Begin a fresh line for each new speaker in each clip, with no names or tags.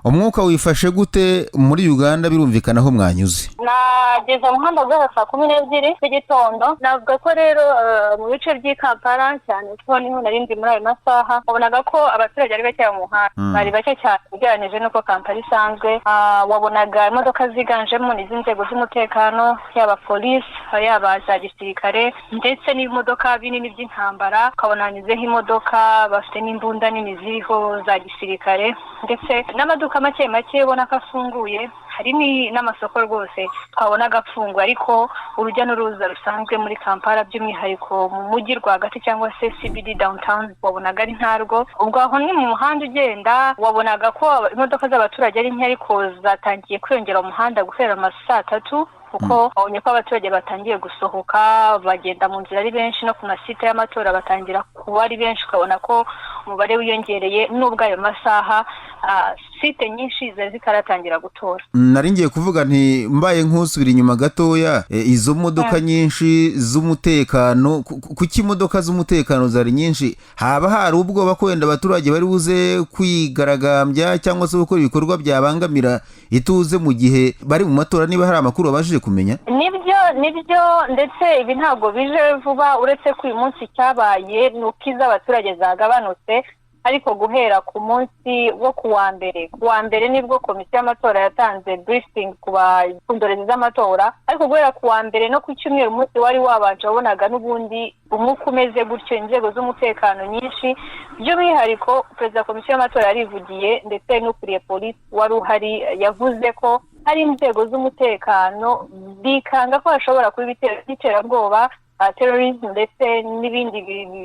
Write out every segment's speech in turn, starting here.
umwuka wifashe gute muri Uganda birumvikana aho mwanyuze?
Nageze mu muhanda guhera saa 12 z'igitondo. Navuga ko rero mu bice by'i Kampala cyane ko niho narindi muri ayo masaha wabonaga ko abaturage ari bake mu muhanda, bari bake cyane ugereranije n'uko Kampala isanzwe. Wabonaga imodoka ziganjemo n'inzego z'umutekano, yaba polisi, yaba za gisirikare ndetse n'imodoka binini by'intambara. Ukabona hanyuzeho imodoka bafite n'imbunda nini ziriho za gisirikare ndetse n'amaduka make ubona ko afunguye. Hari n'amasoko rwose twabonaga afunguye, ariko urujya n'uruza rusanzwe muri Kampala by'umwihariko mu mujyi rwagati cyangwa se CBD downtown wabonaga ari ntarwo. Ubwo aho ni mu muhanda ugenda wabonaga ko imodoka z'abaturage ari nke, ariko zatangiye kwiyongera mu muhanda guhera saa 3 kuko babonye ko abaturage batangiye gusohoka bagenda mu nzira ari benshi, no ku masite y'amatora batangira kuba ari benshi. Ukabona ko umubare wiyongereye n'ubwo ayo masaha site nyinshi zari zitaratangira gutora.
Nari ngiye kuvuga nti mbaye nk'usubira inyuma gatoya, izo modoka nyinshi z'umutekano, kuki imodoka z'umutekano zari nyinshi? Haba hari ubwoba ko wenda abaturage bari buze kwigaragambya cyangwa se gukora ibikorwa byabangamira ituze mu gihe bari mu matora, niba hari amakuru babashije kumenya?
Nibyo ndetse ibi ntabwo bije vuba, uretse ko uyu munsi cyabaye nuko iz'abaturage zagabanutse, ariko guhera ku munsi wo kuwa mbere nibwo komisiyo y'amatora yatanze briefing ku ndorerezi z'amatora, ariko guhera kuwa mbere no ku cyumweru umunsi wari wabanje wabonaga n'ubundi umwuka umeze gutyo, inzego z'umutekano nyinshi. By'umwihariko perezida wa komisiyo y'amatora yarivugiye ndetse n'ukuriye polisi wari uhari yavuze ko hari inzego z'umutekano bikanga ko hashobora kuba iterabwoba, terrorism ndetse n'ibindi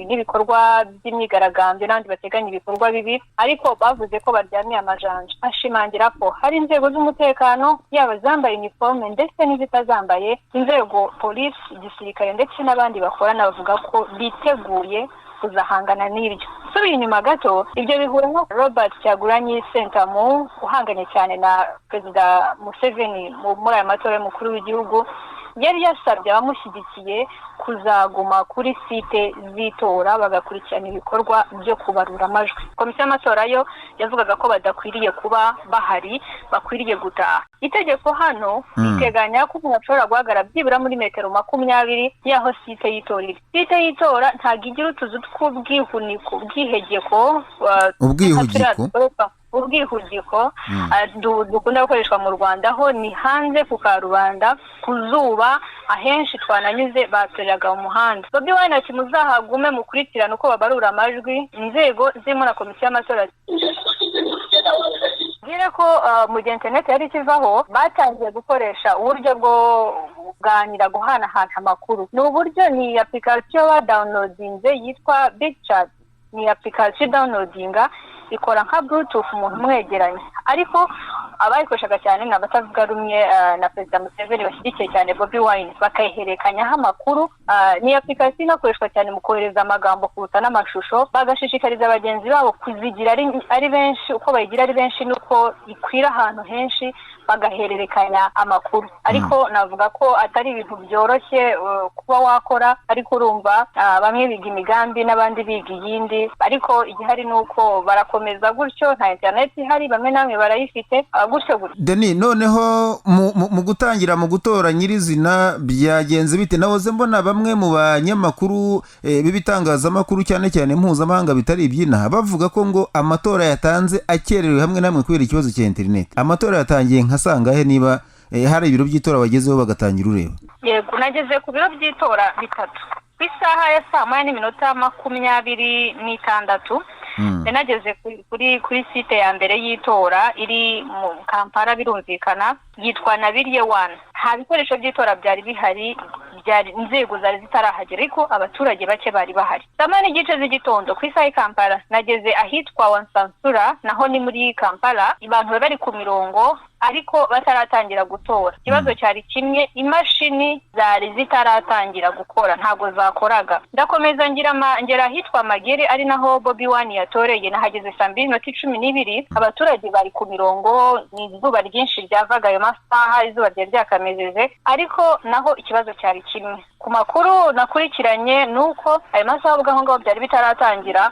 n'ibikorwa by'imyigaragambyo n'abandi bateganya ibikorwa bibi, ariko bavuze ko baryamiye amajanja. Ashimangira ko hari inzego z'umutekano yaba zambaye uniforme ndetse n'izitazambaye, inzego polisi, igisirikare ndetse n'abandi bakorana, bavuga ko biteguye kuzahangana n'ibyo. Subiye inyuma gato, ibyo bihura nko Robert Kyagulanyi Ssentamu uhanganye cyane na Perezida Museveni muri aya matora y'umukuru w'igihugu, yari yasabye abamushyigikiye kuzaguma kuri site z'itora bagakurikirana ibikorwa byo kubarura amajwi. Komisiyo y'amatora yo yavugaga ko badakwiriye kuba bahari, bakwiriye gutaha. Itegeko hano riteganya ko umuntu ashobora guhagarara byibura muri metero 20 y'aho site y'itora iri. Site y'itora ntabwo igira utuzu tw'ubwihuniko, ubwihugiko dukunda gukoreshwa mu Rwanda, ho ni hanze ku karubanda ku zuba, ahenshi twananyuze batoreraga mu muhanda. Bobi Wine ati muzahagume mukurikirana uko babarura amajwi, inzego zirimo na komisiyo y'amatora gire ko mu gihe internet yari kivaho batangiye gukoresha uburyo bwo kuganira, guhanahana amakuru. Ni uburyo, ni application wa downloadinze yitwa Big Chat. Ni application downloadinga ikora nka Bluetooth umuntu mwegeranye, ariko abayikoreshaga cyane ni abatavuga rumwe na Perezida Museveni bashyigikiye cyane Bobi Wine, bakayiherekanyaho amakuru. Ni application inakoreshwa cyane mu kohereza amagambo kuruta n'amashusho, bagashishikariza abagenzi babo kuzigira ari benshi. Uko bayigira ari benshi nuko ikwira ahantu henshi, bagahererekanya amakuru. Ariko navuga ko atari ibintu byoroshye kuba wakora, ariko urumva bamwe biga imigambi n'abandi biga iyindi, ariko igihari nuko barakomeza gutyo, nta internet ihari, bamwe namwe barayifite gutyo.
Deni, noneho mu gutangira mu gutora nyirizina byagenze bite? Nahoze mbona bamwe mu banyamakuru b'ibitangazamakuru cyane cyane mpuzamahanga bitari iby'inaha bavuga ko ngo amatora yatanze akererewe hamwe namwe kubera ikibazo cya internet. Amatora yatangiye nka sangahe, niba hari ibiro by'itora bagezeho bagatangira ureba?
Yego, nageze ku biro by'itora bitatu ku isaha ya saa 9:26. Nageze kuri site ya mbere y'itora iri mu Kampala, birumvikana yitwa Nabiriye 1. Nta bikoresho by'itora byari bihari, inzego zari zitarahagera, ariko abaturage bake bari bahari. Saa 9:30 z'igitondo ku isaha Kampala nageze ahitwa Wansansura, naho ni muri Kampala. Abantu bari ku mirongo ariko bataratangira gutora. Ikibazo cyari kimwe, imashini zari zitaratangira gukora, ntago zakoraga. Ndakomeza ngera ahitwa Magere, ari naho Bobi Wine yatoreye. Nahageze saa 2:12. Abaturage bari ku mirongo, ni izuba ryinshi ryavaga ayo masaha, izuba ryari ryakamejeje, ariko naho ikibazo cyari kimwe. ku makuru nakurikiranye nuko ayo masaha ubwo aho ngaho byari bitaratangira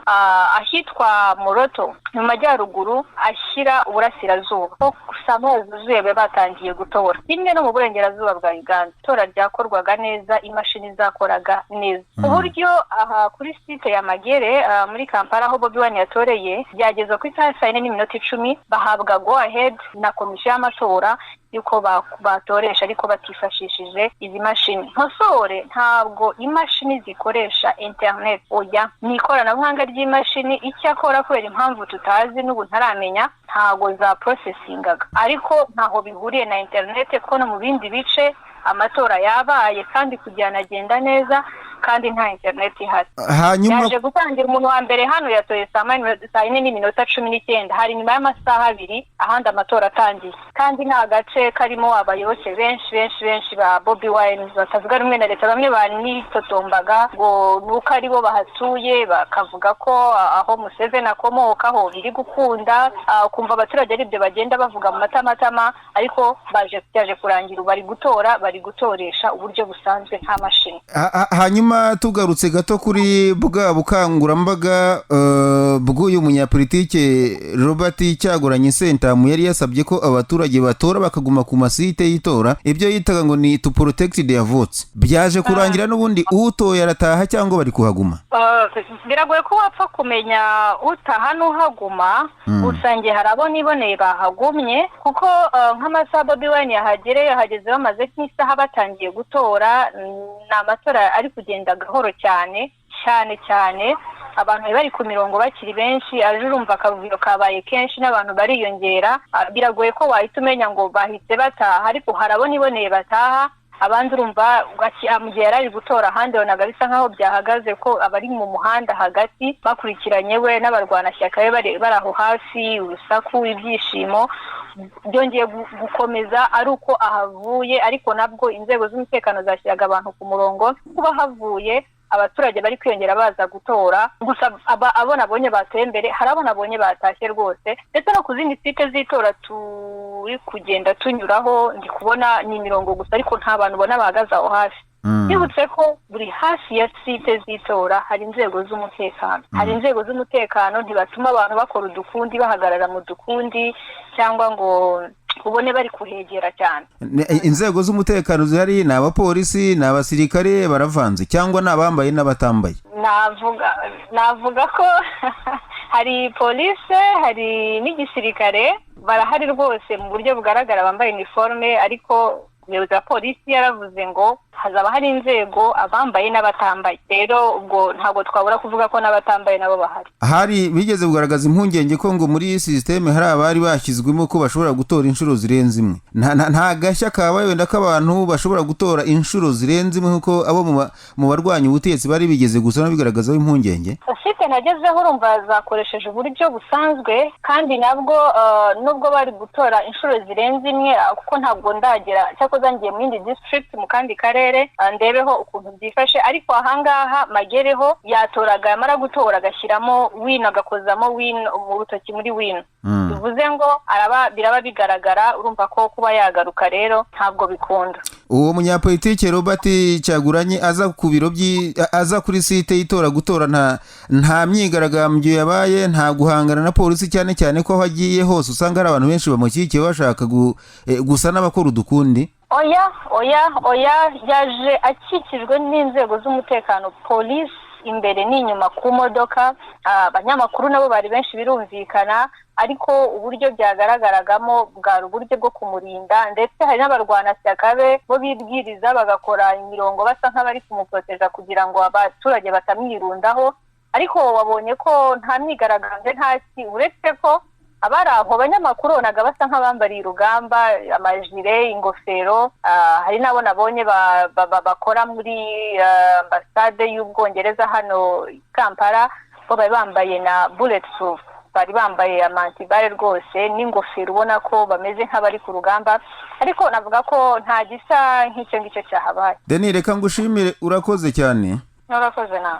ahitwa Moroto mu majyaruguru ashyira uburasirazuba ko saa moya zuzuye bari batangiye gutora. Rimwe no mu burengerazuba bwa Uganda itora ryakorwaga neza, imashini zakoraga neza. Uburyo aha kuri site ya Magere muri Kampala aho Bobi Wine yatoreye byageze ku isaha 4:10 bahabwa go ahead na komisiyo y'amatora yuko batoresha ariko batifashishije izi mashini. Nkosore ntabwo imashini zikoresha internet, oya ni ikoranabuhanga ry'imashini. Icyakora kubera impamvu tutazi n'ubu ntaramenya ntabwo za processingaga, ariko ntaho bihuriye na internet ko no mu bindi bice amatora yabaye kandi kujyana agenda neza kandi nta internet ihari.
Hanyuma
yaje gutangira umuntu wa mbere hano yatoye saa 4:19 hari nyuma y'amasaha 2 ahandi amatora atangiye, kandi nta gace karimo abayoboke benshi ba Bobi Wine batavuga rumwe na leta. Bamwe banitotombaga ngo nuko ari bo bahatuye, bakavuga ko aho Museveni akomokaho biri gukunda, kumva abaturage ari byo bagenda bavuga mu matamatama, ariko byaje kurangira bari gutoresha uburyo busanzwe nta mashini.
Hanyuma tugarutse gato kuri bwa bukangurambaga bw'uyu munyapolitike Robert Kyagulanyi Ssentamu yari yasabye ko abaturage batora bakaguma ku masite y'itora, ibyo yitaga ngo ni to protect their votes. Byaje kurangira n'ubundi utoye arataha cyangwa bari kuhaguma?
Biragoye ko wapfa kumenya utaha n'uhaguma. Usangiye harabo niboneye bahagumye kuko nk'amasaha Bobi Wine yahageze bamaze nk'isaha batangiye gutora. N'amatora ari kugenda gahoro cyane, abantu bari ku mirongo bakiri benshi. Aje urumva akavuyo kabaye kenshi n'abantu bariyongera. Biragoye ko wahita umenya ngo bahitse bataha, ariko harabona iboneye bataha. Abandi urumva mu gihe yari gutora ahandi bonaga bisa nkaho byahagaze ko abari mu muhanda hagati bakurikiranye we n'abarwanashyaka be bari aho hafi. Urusaku, ibyishimo byongeye gukomeza ari uko ahavuye, ariko nabwo inzego z'umutekano zashyiraga abantu ku murongo. Kuba havuye abaturage bari kwiyongera baza gutora, gusa abonye bateye imbere, hari abonye batashye rwose. Ndetse no ku zindi site z'itora turi kugenda tunyuraho ndi kubona ni imirongo gusa, ariko nta bantu ubona bahagaze aho hafi. Nibutse ko buri hafi ya site z'itora hari inzego z'umutekano. Ntibatuma abantu bakora udukundi, bahagarara mu dukundi, cyangwa ngo ubone bari kuhegera cyane.
Inzego z'umutekano zihari ni abapolisi, ni abasirikare, baravanze cyangwa ni abambaye n'abatambaye?
Navuga ko hari polisi, hari n'igisirikare, barahari rwose mu buryo bugaragara bambaye uniforme, ariko umuyobozi wa polisi yaravuze ngo hazaba hari inzego abambaye n'abatambaye. Rero ubwo ntabwo twabura kuvuga ko n'abatambaye nabo bahari. Hari
bigeze kugaragaza impungenge ko ngo muri systeme hari abari bashyizwemo ko bashobora gutora inshuro zirenze imwe. Nta gashya kabaye wenda ko abantu bashobora gutora inshuro zirenze imwe kuko abo mu barwanya ubutegetsi bari bigeze gusa no bigaragazaho impungenge?
Site nagezeho urumva zakoresheje uburyo busanzwe, kandi nabwo nubwo bari gutora inshuro zirenze imwe, kuko ntabwo ndagera cyakoze ngiye mu yindi district mu kandi karere ndebeho ukuntu byifashe. Ariko ahangaha Magereho yatoraga, yamara gutora agashyiramo win, agakozamo win mu rutoki muri win. Bivuze ngo biraba bigaragara, urumva ko kuba yagaruka rero ntabwo bikunda.
Uwo munyapolitike Robert Kyagulanyi aza ku biro aza kuri site y'itora gutora, nta myigaragambyo yabaye, nta guhangana na polisi, cyane ko aho agiye hose usanga hari abantu benshi bamukikiye bashaka gusa n'abakora udukundi?
Oya yaje akikijwe n'inzego z'umutekano, polisi imbere n'inyuma ku modoka. Abanyamakuru nabo bari benshi birumvikana, ariko uburyo byagaragaragamo bwari uburyo bwo kumurinda. Ndetse hari n'abarwanashyaka be bo bibwiriza bagakora imirongo basa nk'abari kumuproteja kugira ngo abaturage batamwirundaho. Ariko wabonye ko nta myigaragambyo, ntaki, uretse ko abari aho abanyamakuru bonaga basa nk'abambariye urugamba, amajire, ingofero. Hari nabo nabonye bakora muri ambasade y'Ubwongereza hano Kampala, bo bari bambaye na bulletproof, bari bambaye amantibare rwose n'ingofero, ubona ko bameze nk'abari ku rugamba. Ariko navuga ko nta gisa nk'icyo ngicyo cyahabaye.
Deni, reka ngushimire, urakoze cyane.
Urakoze nawe.